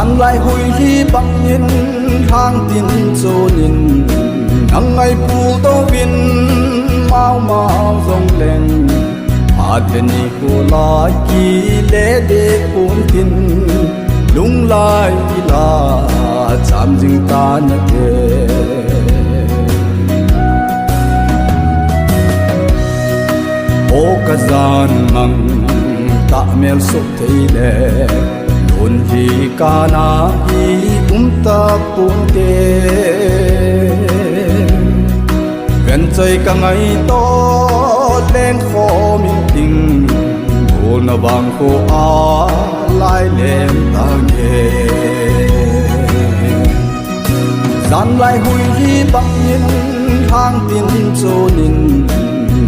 gian lại hui hi bằng nhìn hang tin cho nhìn nắng ngày phù tô viên mau mau rong lên hạt bên cô la kỳ lệ để cuốn tin lung lại là chạm dừng ta nhớ kề ô cả gian măng ta mel sốt thấy lệ luôn hi ca na hi ta pun te gần chơi cả ngày to lên khó mình tình buồn na vàng khô á lại lên ta nghe gian lại hui hi bằng nhìn hang tin cho nhìn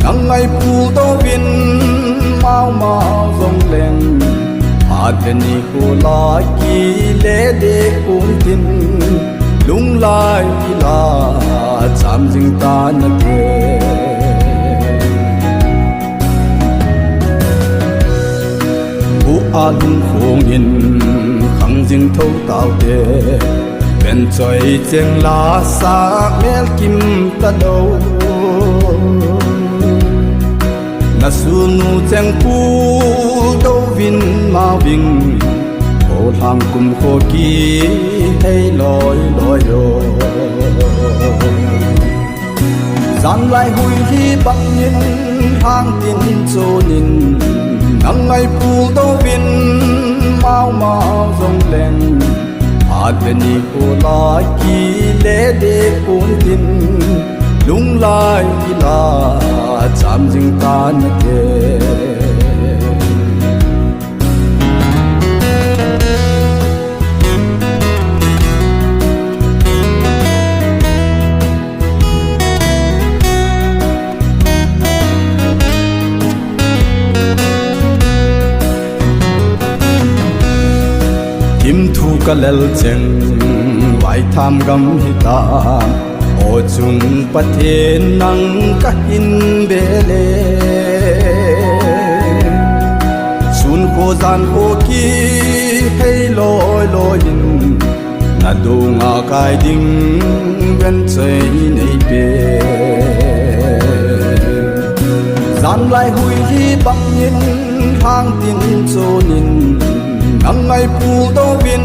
nắng ngày phù tô viên mau mau rong lên hạt bên cô la kỳ lệ để cuốn tin lung lại là chạm dừng ta nhớ kề bu a lung khung in khăng dừng thâu tao tê bên trời chêng lá xa mel kim ta đâu na su nu chang pu đâu vin ma vinh ô thang cùng khô kỳ hay lối lối rồi gian lại hui hi bằng nhìn hang tin cho nhìn nắng ngày phù đâu vin mau mau rong lên hạt bên cô la kỳ lệ để cuốn tin lung lại là chạm dừng ta nhớ kề kim thu ka lel cheng vai tham gam hi ta ô chung pat thiên nang ka hin bele sun ko gian ko ki hay loi loi in na du nga kai ding ven sei nei pe gian lại hui hi bằng nhìn hang tin cho nhìn nắng ngày phù tô viên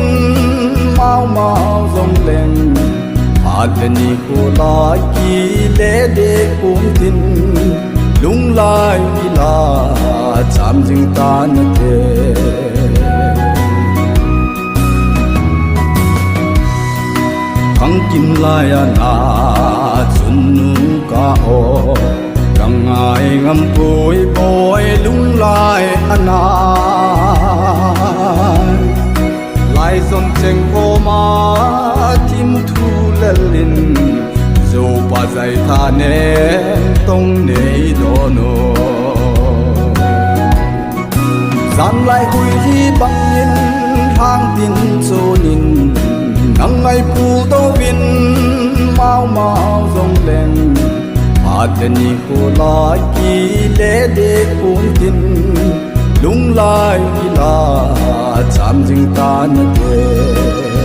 mau mau rong lên hạt bên cô la kỳ lệ để cuốn tin lung lại là chạm dừng ta nhớ kề khăng kim lại na chun nu ca o càng ngày ngâm bồi bồi lung lại na lại dòng chênh cô ma tim thu lelin dù ba dây tha nén tông nấy đô nô gian lại hui hi bằng nhìn hang tin cho nhìn nắng ngày phù tô viên mau mau rong lên hạt bên cô la kỳ lệ để cuốn tin lung lại là chạm dừng ta nhớ kề